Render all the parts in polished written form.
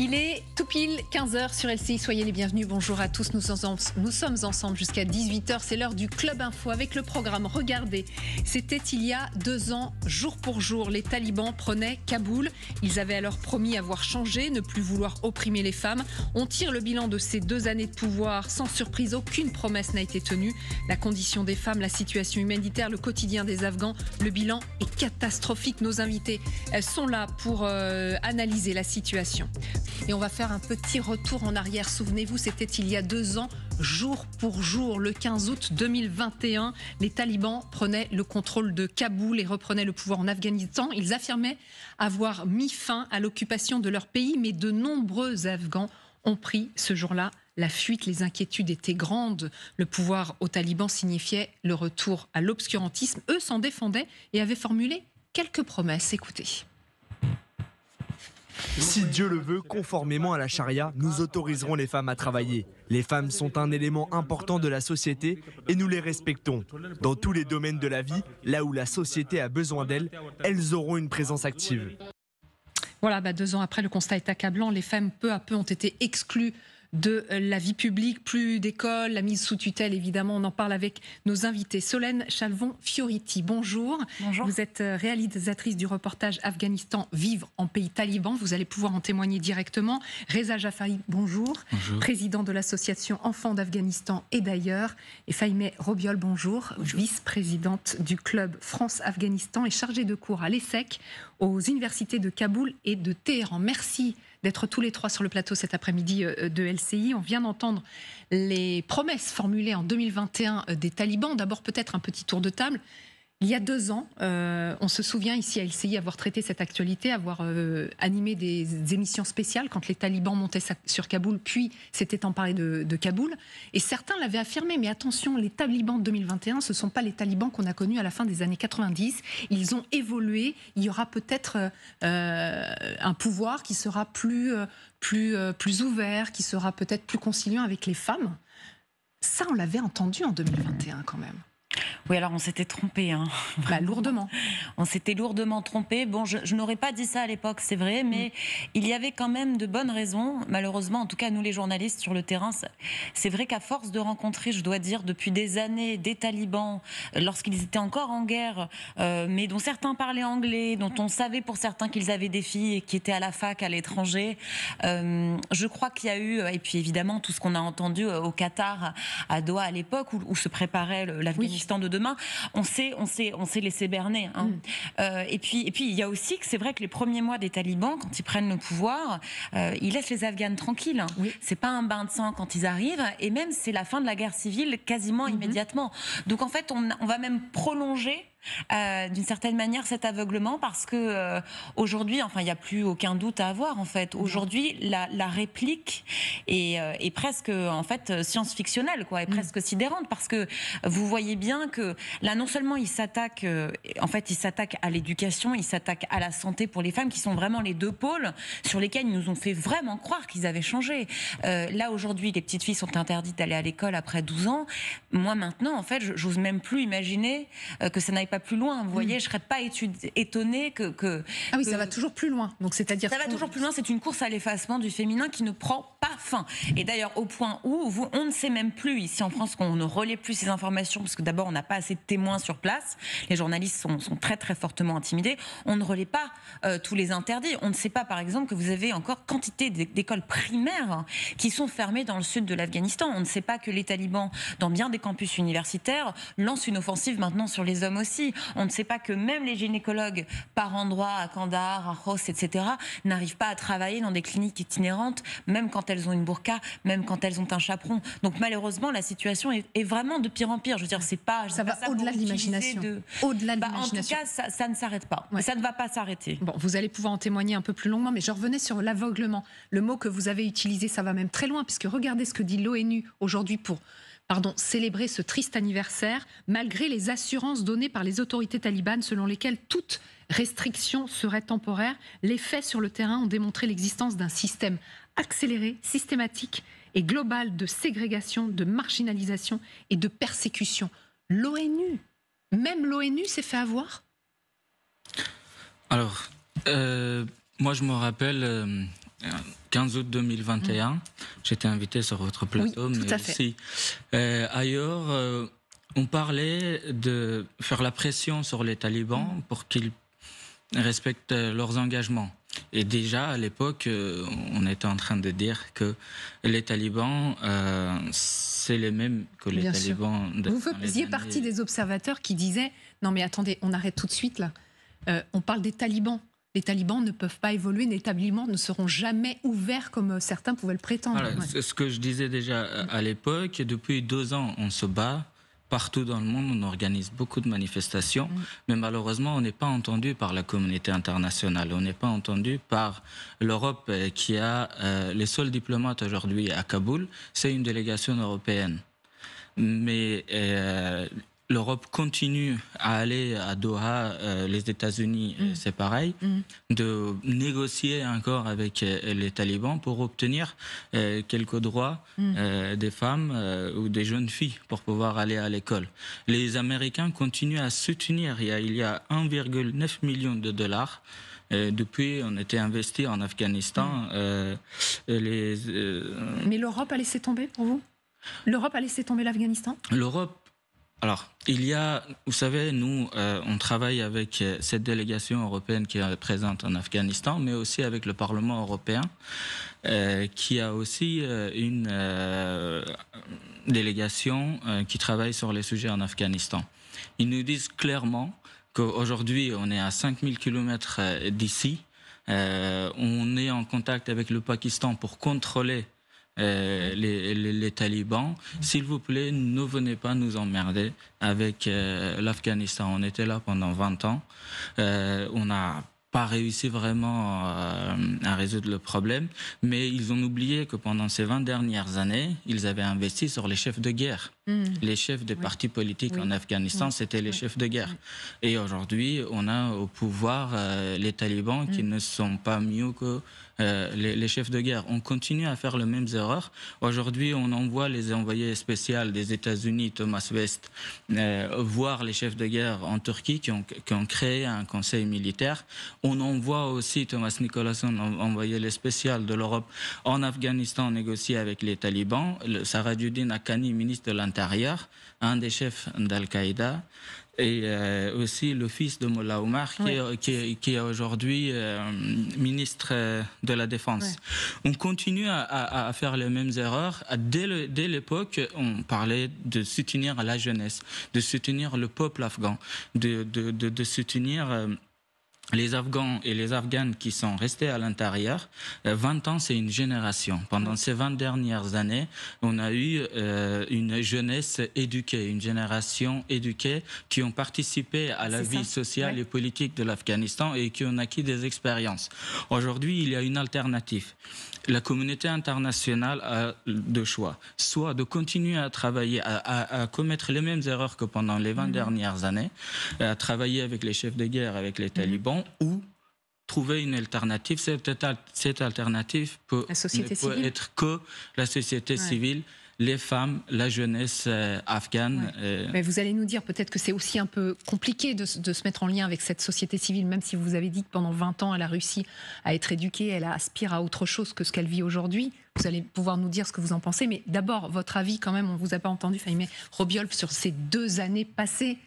Il est tout pile 15h sur LCI, soyez les bienvenus, bonjour à tous, nous sommes ensemble jusqu'à 18h, c'est l'heure du Club Info avec le programme. Regardez, c'était il y a 2 ans, jour pour jour, les talibans prenaient Kaboul. Ils avaient alors promis avoir changé, ne plus vouloir opprimer les femmes. On tire le bilan de ces 2 années de pouvoir, sans surprise, aucune promesse n'a été tenue. La condition des femmes, la situation humanitaire, le quotidien des Afghans, le bilan est catastrophique. Nos invités sont là pour analyser la situation. Et on va faire un petit retour en arrière. Souvenez-vous, c'était il y a 2 ans, jour pour jour, le 15 août 2021. Les talibans prenaient le contrôle de Kaboul et reprenaient le pouvoir en Afghanistan. Ils affirmaient avoir mis fin à l'occupation de leur pays, mais de nombreux Afghans ont pris ce jour-là la fuite. Les inquiétudes étaient grandes. Le pouvoir aux talibans signifiait le retour à l'obscurantisme. Eux s'en défendaient et avaient formulé quelques promesses. Écoutez. Si Dieu le veut, conformément à la charia, nous autoriserons les femmes à travailler. Les femmes sont un élément important de la société et nous les respectons. Dans tous les domaines de la vie, là où la société a besoin d'elles, elles auront une présence active. Voilà, 2 ans après, le constat est accablant. Les femmes, peu à peu, ont été exclues de la vie publique, plus d'école, la mise sous tutelle, évidemment. On en parle avec nos invités. Solène Chalvon-Fioriti, bonjour. Bonjour. Vous êtes réalisatrice du reportage Afghanistan, vivre en pays taliban. Vous allez pouvoir en témoigner directement. Reza Jafari, bonjour. Bonjour. Président de l'association Enfants d'Afghanistan et d'ailleurs. Et Fahimeh Robiol, bonjour. Vice-présidente du club France-Afghanistan et chargée de cours à l'ESSEC, aux universités de Kaboul et de Téhéran. Merci d'être tous les 3 sur le plateau cet après-midi de LCI. On vient d'entendre les promesses formulées en 2021 des talibans. D'abord, peut-être un petit tour de table. Il y a 2 ans, on se souvient ici à LCI avoir traité cette actualité, avoir animé des émissions spéciales quand les talibans montaient sur Kaboul, puis s'étaient emparés de Kaboul. Et certains l'avaient affirmé, mais attention, les talibans de 2021, ce ne sont pas les talibans qu'on a connus à la fin des années 90. Ils ont évolué. Il y aura peut-être un pouvoir qui sera plus ouvert, qui sera peut-être plus conciliant avec les femmes. Ça, on l'avait entendu en 2021 quand même. Oui, alors on s'était trompé. Lourdement. On s'était lourdement trompé. Bon, je n'aurais pas dit ça à l'époque, c'est vrai, mais il y avait quand même de bonnes raisons. Malheureusement, en tout cas, nous les journalistes sur le terrain, c'est vrai qu'à force de rencontrer, je dois dire, depuis des années, des talibans, lorsqu'ils étaient encore en guerre, mais dont certains parlaient anglais, dont on savait pour certains qu'ils avaient des filles qui étaient à la fac, à l'étranger. Je crois qu'il y a eu, et puis évidemment, tout ce qu'on a entendu au Qatar, à Doha à l'époque, où se préparait l'Afghanistan de demain, on s'est laissé berner. Et puis il y a aussi que c'est vrai que les premiers mois des talibans, quand ils prennent le pouvoir, ils laissent les Afghanes tranquilles. Oui. C'est pas un bain de sang quand ils arrivent, et même c'est la fin de la guerre civile quasiment immédiatement. Donc en fait, on va même prolonger d'une certaine manière cet aveuglement, parce que aujourd'hui, enfin, il n'y a plus aucun doute à avoir. En fait, aujourd'hui, la réplique est presque en fait science-fictionnelle, quoi, est presque sidérante, parce que vous voyez bien que là, non seulement ils s'attaquent à l'éducation, ils s'attaquent à la santé pour les femmes, qui sont vraiment les 2 pôles sur lesquels ils nous ont fait vraiment croire qu'ils avaient changé. Là aujourd'hui, les petites filles sont interdites d'aller à l'école après 12 ans. Moi maintenant, en fait, j'ose même plus imaginer que ça n'aille pas plus loin. Vous voyez, je serais pas étonnée que ah oui, ça va toujours plus loin. Donc c'est-à-dire ça va toujours plus loin. C'est une course à l'effacement du féminin qui ne prend pas fin. Et d'ailleurs, au point où on ne sait même plus ici en France, qu'on ne relaie plus ces informations, parce que d'abord on n'a pas assez de témoins sur place. Les journalistes sont très très fortement intimidés. On ne relaie pas tous les interdits. On ne sait pas, par exemple, que vous avez encore quantité d'écoles primaires qui sont fermées dans le sud de l'Afghanistan. On ne sait pas que les talibans, dans bien des campus universitaires, lancent une offensive maintenant sur les hommes aussi. On ne sait pas que même les gynécologues par endroits à Kandahar, à Kos, etc., n'arrivent pas à travailler dans des cliniques itinérantes, même quand elles ont une burqa, même quand elles ont un chaperon. Donc malheureusement, la situation est vraiment de pire en pire. Je veux dire, c'est pas... Ça va au-delà de l'imagination. Au-delà de l'imagination. En tout cas, ça ne s'arrête pas. Ouais. Ça ne va pas s'arrêter. Bon, vous allez pouvoir en témoigner un peu plus longuement, mais je revenais sur l'aveuglement. Le mot que vous avez utilisé, ça va même très loin, puisque regardez ce que dit l'ONU aujourd'hui pour célébrer ce triste anniversaire, malgré les assurances données par les autorités talibanes selon lesquelles toute restriction serait temporaire. Les faits sur le terrain ont démontré l'existence d'un système accéléré, systématique et global de ségrégation, de marginalisation et de persécution. L'ONU, même l'ONU s'est fait avoir ? Alors, moi je me rappelle 15 août 2021. J'étais invité sur votre plateau, oui, mais aussi ailleurs. On parlait de faire la pression sur les talibans pour qu'ils respectent leurs engagements. Et déjà, à l'époque, on était en train de dire que les talibans, c'est les mêmes que les talibans. Vous faisiez partie des observateurs qui disaient « Non mais attendez, on arrête tout de suite là. On parle des talibans. Les talibans ne peuvent pas évoluer, les talibans ne seront jamais ouverts comme certains pouvaient le prétendre. » Voilà, c'est ce que je disais déjà à l'époque. Depuis 2 ans, on se bat. Partout dans le monde, on organise beaucoup de manifestations, mais malheureusement, on n'est pas entendu par la communauté internationale. On n'est pas entendu par l'Europe qui a les seuls diplomates aujourd'hui à Kaboul. C'est une délégation européenne. Mais l'Europe continue à aller à Doha, les États-Unis, c'est pareil, de négocier encore avec les talibans pour obtenir quelques droits des femmes ou des jeunes filles pour pouvoir aller à l'école. Les Américains continuent à soutenir. Il y a 1,9 million de dollars. Depuis, on était investi en Afghanistan. Mais l'Europe a laissé tomber pour vous ? L'Europe a laissé tomber l'Afghanistan ? L'Europe. Alors, vous savez, nous, on travaille avec cette délégation européenne qui est présente en Afghanistan, mais aussi avec le Parlement européen, qui a aussi une délégation qui travaille sur les sujets en Afghanistan. Ils nous disent clairement qu'aujourd'hui, on est à 5000 km d'ici. On est en contact avec le Pakistan pour contrôler les talibans. S'il vous plaît, ne venez pas nous emmerder avec l'Afghanistan. On était là pendant 20 ans. On n'a pas réussi vraiment à résoudre le problème, mais ils ont oublié que pendant ces 20 dernières années, ils avaient investi sur les chefs de guerre. Les chefs des partis politiques en Afghanistan, c'était les chefs de guerre. Et aujourd'hui, on a au pouvoir les talibans qui ne sont pas mieux que les chefs de guerre. On continue à faire les mêmes erreurs. Aujourd'hui, on envoie les envoyés spéciaux des États-Unis, Thomas West, voir les chefs de guerre en Turquie qui ont créé un conseil militaire. On envoie aussi Thomas Nicholson, envoyé spécial de l'Europe, en Afghanistan négocier avec les talibans. Sarajuddin Haqqani, ministre de l'Intérieur, un des chefs d'Al-Qaïda. Et aussi le fils de Mullah Omar, qui est aujourd'hui ministre de la Défense. On continue à faire les mêmes erreurs. Dès l'époque, on parlait de soutenir la jeunesse, de soutenir le peuple afghan, de soutenir les Afghans et les Afghanes qui sont restés à l'intérieur. 20 ans, c'est une génération. Pendant ces 20 dernières années, on a eu une jeunesse éduquée, une génération éduquée qui ont participé à la vie sociale et politique de l'Afghanistan et qui ont acquis des expériences. Aujourd'hui, il y a une alternative. La communauté internationale a deux choix. Soit de continuer à travailler, à commettre les mêmes erreurs que pendant les 20 dernières années, à travailler avec les chefs de guerre, avec les talibans, ou trouver une alternative. Cette alternative peut être que la société civile, les femmes, la jeunesse afghane. Mais vous allez nous dire peut-être que c'est aussi un peu compliqué de se mettre en lien avec cette société civile, même si vous avez dit que pendant 20 ans, elle a réussi à être éduquée, elle aspire à autre chose que ce qu'elle vit aujourd'hui. Vous allez pouvoir nous dire ce que vous en pensez. Mais d'abord, votre avis quand même, on ne vous a pas entendu, Fahimeh Robiol, sur ces 2 années passées.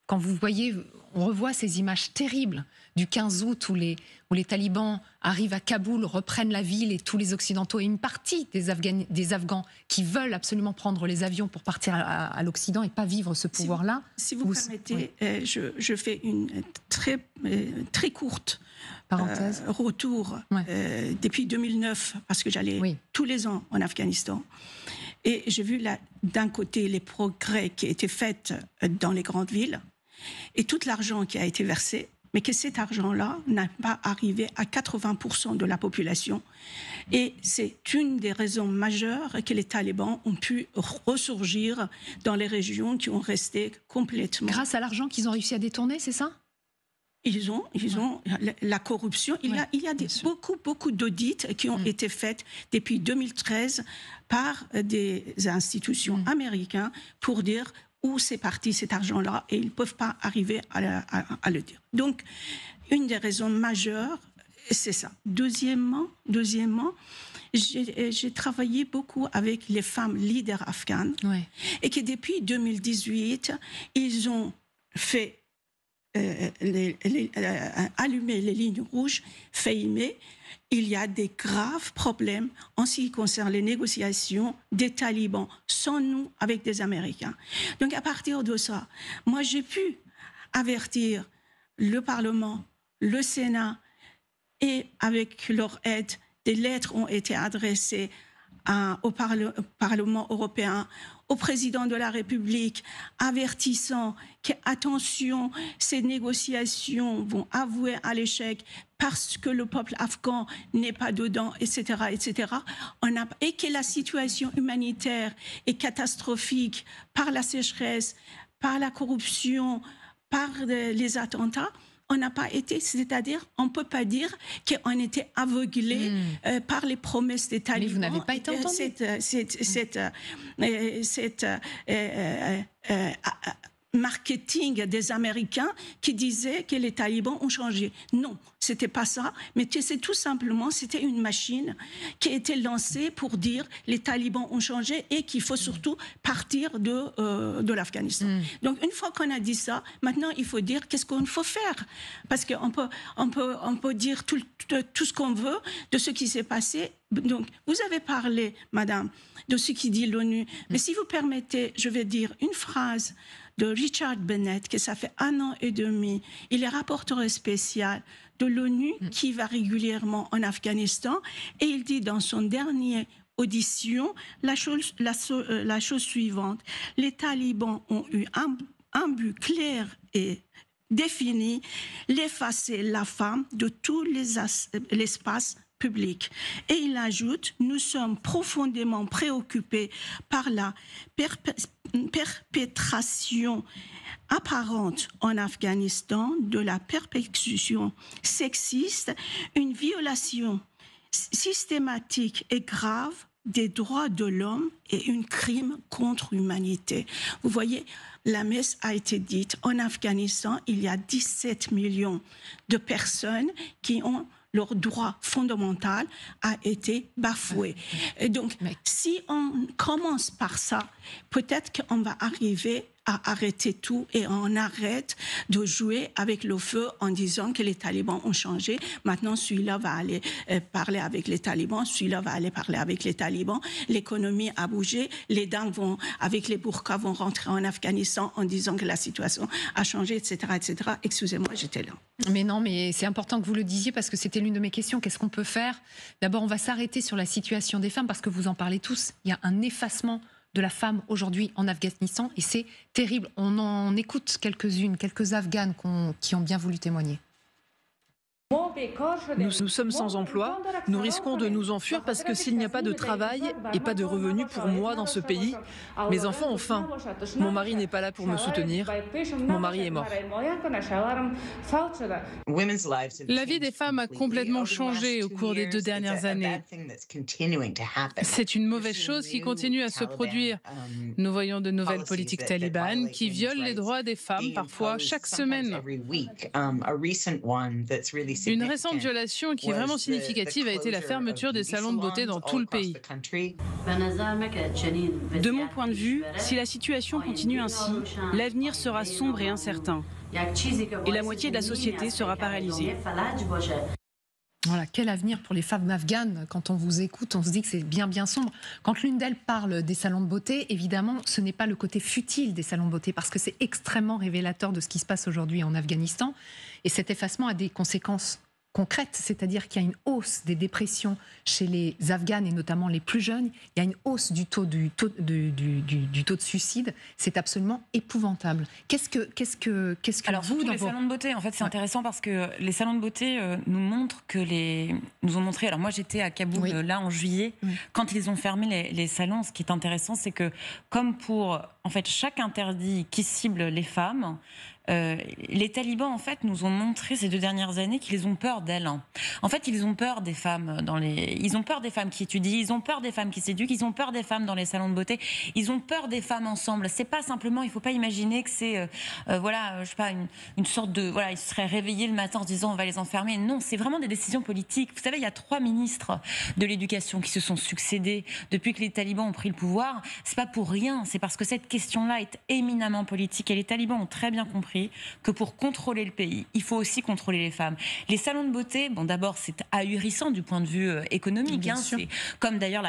Quand vous voyez, on revoit ces images terribles du 15 août où les talibans arrivent à Kaboul, reprennent la ville et tous les Occidentaux et une partie des Afghans qui veulent absolument prendre les avions pour partir à l'Occident et pas vivre ce pouvoir-là. Si vous permettez, je fais une très courte parenthèse. Retour depuis 2009, parce que j'allais tous les ans en Afghanistan. Et j'ai vu d'un côté les progrès qui étaient faits dans les grandes villes et tout l'argent qui a été versé, mais que cet argent-là n'a pas arrivé à 80% de la population. Et c'est une des raisons majeures que les talibans ont pu ressurgir dans les régions qui ont resté complètement... Grâce à l'argent qu'ils ont réussi à détourner, c'est ça ? Ils ont la corruption. Il y a beaucoup d'audits qui ont été faits depuis 2013 par des institutions américaines pour dire où c'est parti cet argent-là et ils ne peuvent pas arriver à le dire. Donc, une des raisons majeures, C'est ça. Deuxièmement, j'ai travaillé beaucoup avec les femmes leaders afghanes et que depuis 2018, ils ont fait allumer les lignes rouges, filmer. Il y a des graves problèmes en ce qui concerne les négociations des talibans, sans nous, avec des Américains. Donc à partir de ça, moi j'ai pu avertir le Parlement, le Sénat, et avec leur aide, des lettres ont été adressées au Parlement européen, au président de la République, avertissant qu'attention, ces négociations vont avouer à l'échec parce que le peuple afghan n'est pas dedans, etc., etc. Et que la situation humanitaire est catastrophique par la sécheresse, par la corruption, par les attentats. On n'a pas été, c'est-à-dire, on ne peut pas dire qu'on était aveuglé par les promesses des talibans. Mais vous n'avez pas été entendu. Marketing des Américains qui disaient que les talibans ont changé. Non, c'était pas ça, mais c'est tout simplement, c'était une machine qui a été lancée pour dire les talibans ont changé et qu'il faut surtout partir de l'Afghanistan. Donc une fois qu'on a dit ça, maintenant il faut dire qu'est-ce qu'il faut faire, parce qu'on peut dire tout ce qu'on veut de ce qui s'est passé. Donc vous avez parlé, madame, de ce qui dit l'ONU, mais si vous permettez, je vais dire une phrase de Richard Bennett, que ça fait 1 an et demi. Il est rapporteur spécial de l'ONU qui va régulièrement en Afghanistan et il dit dans son dernier audition la chose suivante. Les talibans ont eu un but clair et défini, l'effacer la femme de tout l'espace public. Et il ajoute, nous sommes profondément préoccupés par la perpétration apparente en Afghanistan de la persécution sexiste, une violation systématique et grave des droits de l'homme et un crime contre l'humanité. Vous voyez, la messe a été dite. En Afghanistan, il y a 17 millions de personnes qui ont leur droit fondamental a été bafoué. Et donc, si on commence par ça, peut-être qu'on va arriver à arrêter tout et on arrête de jouer avec le feu en disant que les talibans ont changé. Maintenant, celui-là va aller parler avec les talibans, celui-là va aller parler avec les talibans. L'économie a bougé, les dames avec les burqas vont rentrer en Afghanistan en disant que la situation a changé, etc., etc. Excusez-moi, j'étais là. Mais non, mais c'est important que vous le disiez parce que c'était l'une de mes questions. Qu'est-ce qu'on peut faire? D'abord, on va s'arrêter sur la situation des femmes parce que vous en parlez tous. Il y a un effacement de la femme aujourd'hui en Afghanistan et c'est terrible. On en écoute quelques Afghanes qui ont bien voulu témoigner. Nous sommes sans emploi, nous risquons de nous enfuir parce que s'il n'y a pas de travail et pas de revenus pour moi dans ce pays, mes enfants ont faim. Mon mari n'est pas là pour me soutenir. Mon mari est mort. La vie des femmes a complètement changé au cours des 2 dernières années. C'est une mauvaise chose qui continue à se produire. Nous voyons de nouvelles politiques talibanes qui violent les droits des femmes, parfois chaque semaine. Une récente violation qui est vraiment significative a été la fermeture des salons de beauté dans tout le pays. De mon point de vue, si la situation continue ainsi, l'avenir sera sombre et incertain. Et la moitié de la société sera paralysée. Voilà, quel avenir pour les femmes afghanes. Quand on vous écoute, on se dit que c'est bien sombre. Quand l'une d'elles parle des salons de beauté, évidemment, ce n'est pas le côté futile des salons de beauté, parce que c'est extrêmement révélateur de ce qui se passe aujourd'hui en Afghanistan. Et cet effacement a des conséquences concrète, c'est-à-dire qu'il y a une hausse des dépressions chez les Afghanes et notamment les plus jeunes. Il y a une hausse du taux de suicide. C'est absolument épouvantable. Qu'est-ce que Alors, vous les salons de beauté, en fait, c'est intéressant parce que les salons de beauté nous montrent nous ont montré. Alors moi, j'étais à Kaboul là en juillet quand ils ont fermé les salons. Ce qui est intéressant, c'est que comme pour en fait, chaque interdit qui cible les femmes, les talibans, en fait, nous ont montré ces 2 dernières années qu'ils ont peur d'elles. En fait, ils ont peur des femmes ils ont peur des femmes qui étudient, ils ont peur des femmes qui s'éduquent, ils ont peur des femmes dans les salons de beauté, ils ont peur des femmes ensemble. C'est pas simplement, il faut pas imaginer que c'est, je sais pas, une sorte de, ils se seraient réveillés le matin en se disant on va les enfermer. Non, c'est vraiment des décisions politiques. Vous savez, il y a 3 ministres de l'éducation qui se sont succédés depuis que les talibans ont pris le pouvoir. C'est pas pour rien, c'est parce que cette question-là est éminemment politique et les talibans ont très bien compris que pour contrôler le pays, il faut aussi contrôler les femmes. Les salons de beauté, d'abord, c'est ahurissant du point de vue économique. C'est comme d'ailleurs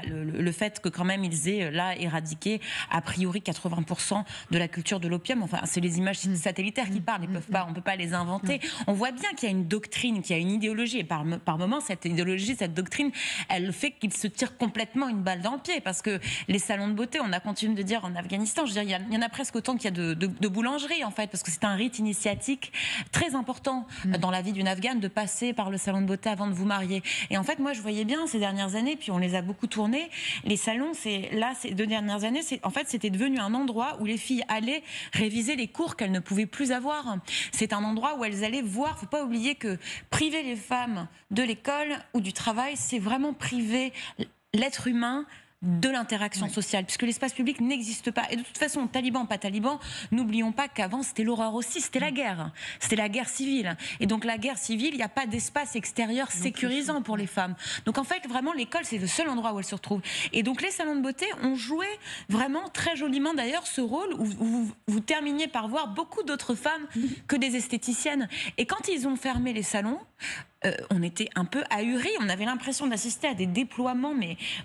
le fait que quand même ils aient là éradiqué a priori 80% de la culture de l'opium. Enfin, c'est les images satellitaires qui parlent. On peut pas les inventer. On voit bien qu'il y a une doctrine, qu'il y a une idéologie. Et par moment, cette idéologie, cette doctrine, elle fait qu'ils se tirent complètement une balle dans le pied. Parce que les salons de beauté, on a continué de dire en Afghanistan, je veux dire, il y en a presque autant qu'il y a de boulangeries, en fait. Parce que c'est un rite initiatique très important dans la vie d'une Afghane de passer par le salon de beauté avant de vous marier. Et en fait, moi, je voyais bien ces dernières années, puis on les a beaucoup tournés, les salons, ces 2 dernières années, en fait, c'était devenu un endroit où les filles allaient réviser les cours qu'elles ne pouvaient plus avoir. C'est un endroit où elles allaient voir, faut pas oublier que priver les femmes de l'école ou du travail, c'est vraiment priver l'être humain de l'interaction sociale, puisque l'espace public n'existe pas. Et de toute façon, taliban, pas taliban, n'oublions pas qu'avant, c'était l'horreur aussi, c'était la guerre. C'était la guerre civile. Et donc, la guerre civile, il n'y a pas d'espace extérieur sécurisant pour les femmes. Donc, en fait, vraiment, l'école, c'est le seul endroit où elles se retrouvent. Et donc, les salons de beauté ont joué vraiment très joliment, d'ailleurs, ce rôle où vous terminiez par voir beaucoup d'autres femmes que des esthéticiennes. Et quand ils ont fermé les salons, on était un peu ahuris, on avait l'impression d'assister à des déploiements,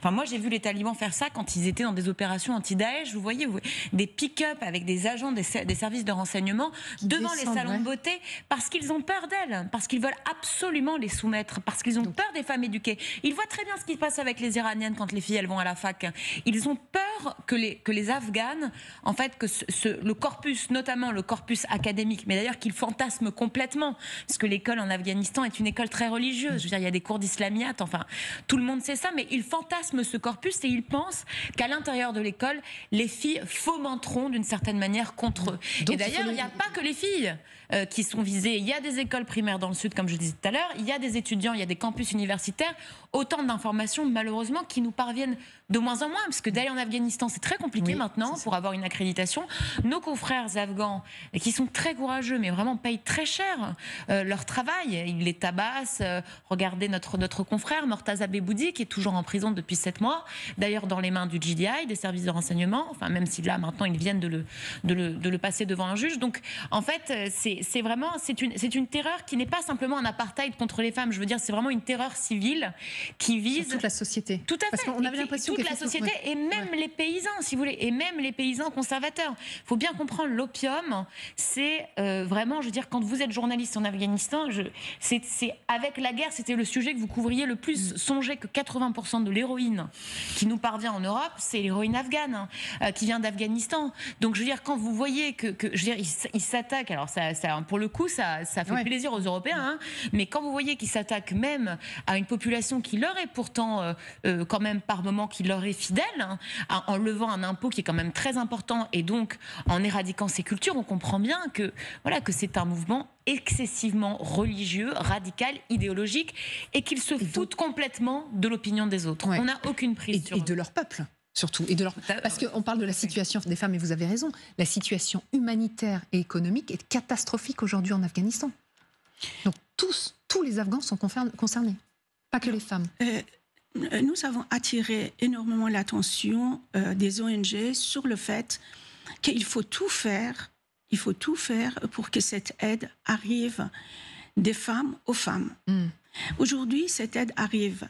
moi j'ai vu les talibans faire ça quand ils étaient dans des opérations anti-Daesh, vous voyez, des pick-up avec des agents des services de renseignement devant les salons de beauté, parce qu'ils ont peur d'elles, parce qu'ils veulent absolument les soumettre, parce qu'ils ont peur des femmes éduquées. Ils voient très bien ce qui se passe avec les Iraniennes quand les filles elles vont à la fac. Ils ont peur que les Afghanes, en fait, que le corpus, notamment le corpus académique, mais d'ailleurs qu'ils fantasment complètement, parce que l'école en Afghanistan est une école très religieuse. Je veux dire, il y a des cours d'islamiyat, enfin, tout le monde sait ça, mais ils fantasment ce corpus et ils pensent qu'à l'intérieur de l'école, les filles fomenteront d'une certaine manière contre eux. Donc, et d'ailleurs, il n'y a pas que les filles qui sont visées. Il y a des écoles primaires dans le sud, comme je disais tout à l'heure, il y a des étudiants, il y a des campus universitaires, autant d'informations, malheureusement, qui nous parviennent de moins en moins, parce que d'aller en Afghanistan, c'est très compliqué maintenant pour avoir une accréditation. Nos confrères afghans, qui sont très courageux, mais vraiment payent très cher leur travail, ils les tabassent. Regardez notre confrère, Mortaza Beboudi, qui est toujours en prison depuis 7 mois, d'ailleurs dans les mains du GDI, des services de renseignement, enfin, même si là, maintenant, ils viennent de le passer devant un juge. Donc, en fait, c'est une terreur qui n'est pas simplement un apartheid contre les femmes. Je veux dire, c'est vraiment une terreur civile qui vise... Sur toute la société. Tout à fait. Parce qu'on avait l'impression toute la société et même les paysans, si vous voulez, et même les paysans conservateurs. Il faut bien comprendre, l'opium, c'est vraiment, je veux dire, quand vous êtes journaliste en Afghanistan, c'est avec la guerre, c'était le sujet que vous couvriez le plus. Songez que 80% de l'héroïne qui nous parvient en Europe, c'est l'héroïne afghane, qui vient d'Afghanistan. Donc, je veux dire, quand vous voyez que je veux dire, ils s'attaquent, alors ça, pour le coup, ça fait plaisir aux Européens, mais quand vous voyez qu'ils s'attaquent même à une population qui leur est pourtant, quand même par moment, qui leur est fidèle, en levant un impôt qui est quand même très important et donc en éradiquant ces cultures, on comprend bien que c'est un mouvement excessivement religieux, radical, idéologique, et qu'ils se foutent complètement de l'opinion des autres. On n'a aucune prise sur eux. Et de leur peuple. Surtout. Parce qu'on parle de la situation des femmes, et vous avez raison, la situation humanitaire et économique est catastrophique aujourd'hui en Afghanistan. Donc tous les Afghans sont concernés, pas que les femmes. Nous avons attiré énormément l'attention des ONG sur le fait qu'il faut tout faire pour que cette aide arrive des femmes aux femmes. Aujourd'hui, cette aide arrive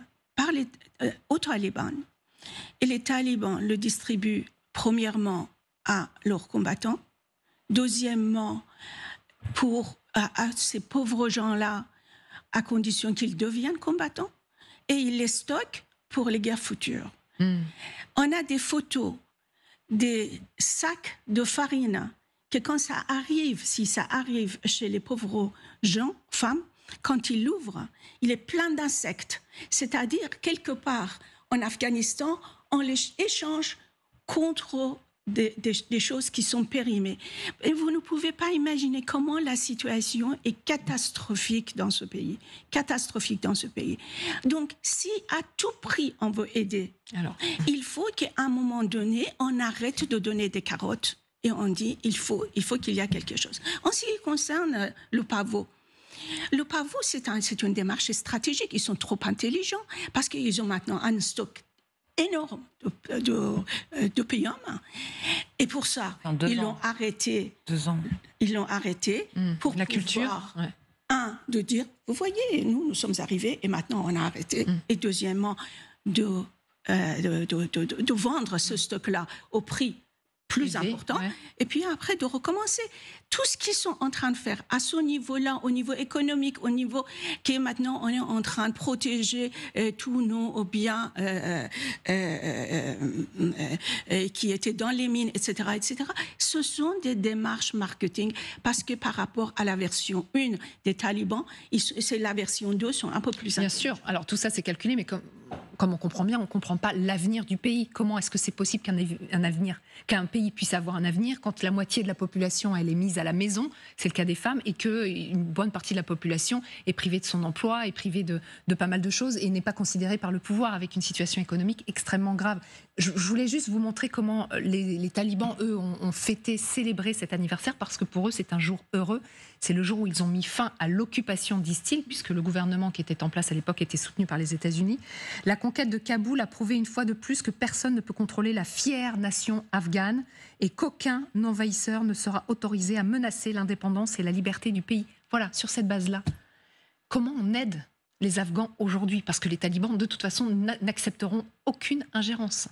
aux talibans. Et les talibans le distribuent premièrement à leurs combattants, deuxièmement à ces pauvres gens-là, à condition qu'ils deviennent combattants, et ils les stockent pour les guerres futures. On a des photos des sacs de farine que quand ça arrive, si ça arrive chez les pauvres gens, femmes, quand ils l'ouvrent, il est plein d'insectes. C'est-à-dire, quelque part, en Afghanistan, on les échange contre des choses qui sont périmées. Et vous ne pouvez pas imaginer comment la situation est catastrophique dans ce pays. Catastrophique dans ce pays. Donc, si à tout prix on veut aider, il faut qu'à un moment donné, on arrête de donner des carottes et on dit il faut qu'il y ait quelque chose. En ce qui concerne le pavot, c'est une démarche stratégique. Ils sont trop intelligents parce qu'ils ont maintenant un stock énorme d'opium. Et pour ça, ils l'ont arrêté. 2 ans. Ils l'ont arrêté pour la culture. De dire, vous voyez, nous sommes arrivés et maintenant on a arrêté. Et deuxièmement, de vendre ce stock-là au prix plus important, et puis après de recommencer. Tout ce qu'ils sont en train de faire à ce niveau-là, au niveau économique, au niveau qui est maintenant, on est en train de protéger tous nos biens qui étaient dans les mines, etc., etc. Ce sont des démarches marketing parce que par rapport à la version 1 des talibans, c'est la version 2 sont un peu plus Bien sûr. Alors tout ça c'est calculé, mais comme on comprend bien, on ne comprend pas l'avenir du pays. Comment est-ce que c'est possible qu'un pays puisse avoir un avenir quand la moitié de la population elle est mise à la maison, c'est le cas des femmes, et qu'une bonne partie de la population est privée de son emploi, est privée de pas mal de choses et n'est pas considérée par le pouvoir avec une situation économique extrêmement grave. Je voulais juste vous montrer comment les talibans, eux, ont fêté, célébré cet anniversaire parce que pour eux, c'est un jour heureux. C'est le jour où ils ont mis fin à l'occupation, disent-ils, puisque le gouvernement qui était en place à l'époque était soutenu par les États-Unis. La conquête de Kaboul a prouvé une fois de plus que personne ne peut contrôler la fière nation afghane et qu'aucun envahisseur ne sera autorisé à menacer l'indépendance et la liberté du pays. Voilà, sur cette base-là, comment on aide les Afghans aujourd'hui? Parce que les talibans, de toute façon, n'accepteront aucune ingérence.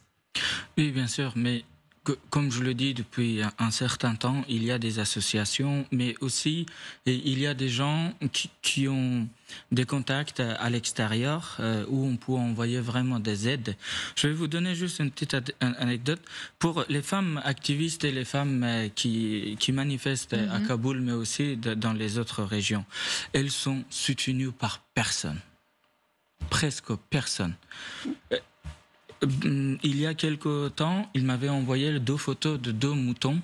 Oui, bien sûr, mais comme je le dis depuis un certain temps, il y a des associations, mais aussi il y a des gens qui ont des contacts à l'extérieur où on peut envoyer vraiment des aides. Je vais vous donner juste une petite anecdote. Pour les femmes activistes et les femmes qui manifestent à Kaboul, mais aussi dans les autres régions, elles sont soutenues par personne. Presque personne. Il y a quelque temps, il m'avait envoyé 2 photos de 2 moutons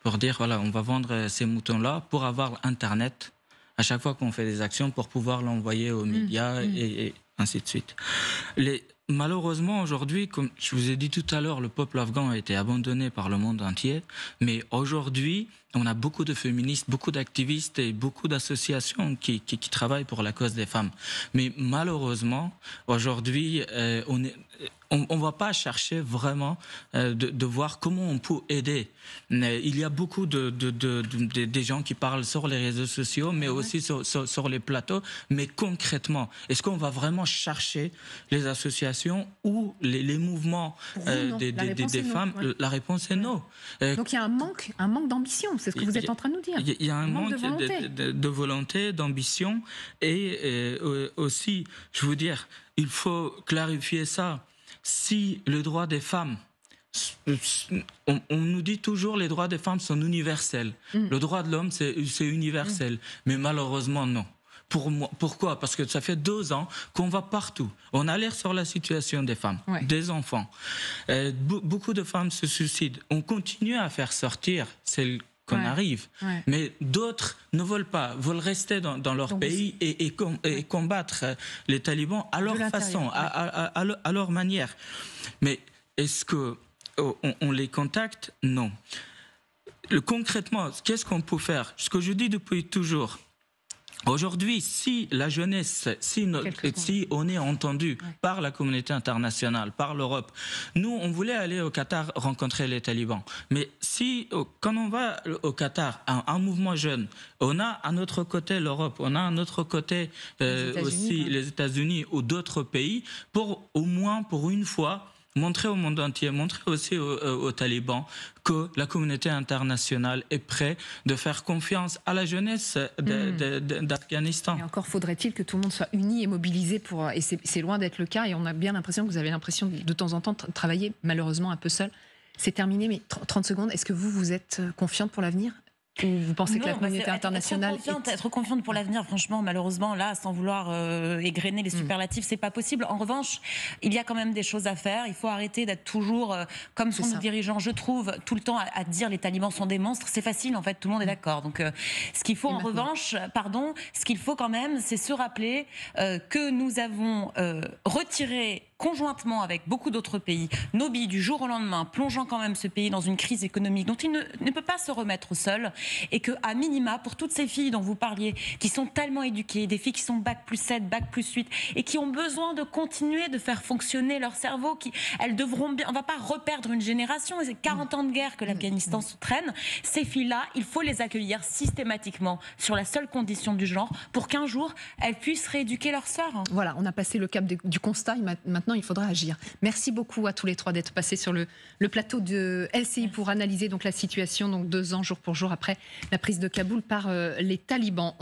pour dire, voilà, on va vendre ces moutons-là pour avoir Internet à chaque fois qu'on fait des actions pour pouvoir l'envoyer aux médias et ainsi de suite. Malheureusement, aujourd'hui, comme je vous ai dit tout à l'heure, le peuple afghan a été abandonné par le monde entier. Mais aujourd'hui, on a beaucoup de féministes, beaucoup d'activistes et beaucoup d'associations qui travaillent pour la cause des femmes. Mais malheureusement, aujourd'hui, on ne va pas chercher vraiment de voir comment on peut aider. Il y a beaucoup des gens qui parlent sur les réseaux sociaux, mais aussi sur les plateaux. Mais concrètement, est-ce qu'on va vraiment chercher les associations ou les mouvements des femmes? La réponse est non. Donc il y a un manque d'ambition, c'est ce que vous êtes en train de nous dire. Il y a un manque de volonté, d'ambition. Et aussi, je veux dire, il faut clarifier ça. Si le droit des femmes, on nous dit toujours les droits des femmes sont universels. Le droit de l'homme, c'est universel. Mais malheureusement, non. Pourquoi? Parce que ça fait 2 ans qu'on va partout. On alerte sur la situation des femmes, des enfants. Beaucoup de femmes se suicident. On continue à faire sortir celles qu'on arrive. Mais d'autres ne veulent pas, veulent rester dans leur pays et combattre les talibans à leur façon, à leur manière. Mais est-ce qu'on les contacte? Non. Concrètement, qu'est-ce qu'on peut faire? Ce que je dis depuis toujours. Aujourd'hui, si la jeunesse, si on est entendu par la communauté internationale, par l'Europe, nous, on voulait aller au Qatar rencontrer les talibans. Mais quand on va au Qatar, un mouvement jeune, on a à notre côté l'Europe, on a à notre côté aussi les États-Unis ou d'autres pays, pour au moins pour une fois, montrer au monde entier, montrer aussi aux talibans que la communauté internationale est prête de faire confiance à la jeunesse d'Afghanistan. Et encore faudrait-il que tout le monde soit uni et mobilisé et c'est loin d'être le cas, et on a bien l'impression que vous avez l'impression de temps en temps de travailler malheureusement un peu seul. C'est terminé, mais 30 secondes, est-ce que vous êtes confiante pour l'avenir? Ou vous pensez que la communauté internationale être confiante pour l'avenir, franchement, malheureusement, là, sans vouloir égrener les superlatifs, c'est pas possible. En revanche, il y a quand même des choses à faire. Il faut arrêter d'être toujours, comme sont nos dirigeants, je trouve, tout le temps à dire les talibans sont des monstres. C'est facile, en fait, tout le monde est d'accord. Donc, ce qu'il faut revanche, ce qu'il faut quand même, c'est se rappeler que nous avons retiré conjointement avec beaucoup d'autres pays, nos billes du jour au lendemain, plongeant quand même ce pays dans une crise économique dont il ne peut pas se remettre seul, et que, à minima, pour toutes ces filles dont vous parliez, qui sont tellement éduquées, des filles qui sont bac+7, bac+8, et qui ont besoin de continuer de faire fonctionner leur cerveau, elles devront bien, on ne va pas reperdre une génération, et c'est 40 ans de guerre que l'Afghanistan se traîne. Ces filles-là, il faut les accueillir systématiquement sur la seule condition du genre, pour qu'un jour, elles puissent rééduquer leurs sœurs. Voilà, on a passé le cap du constat, maintenant il faudra agir. Merci beaucoup à tous les trois d'être passés sur le plateau de LCI pour analyser donc la situation, donc 2 ans jour pour jour après la prise de Kaboul par les talibans.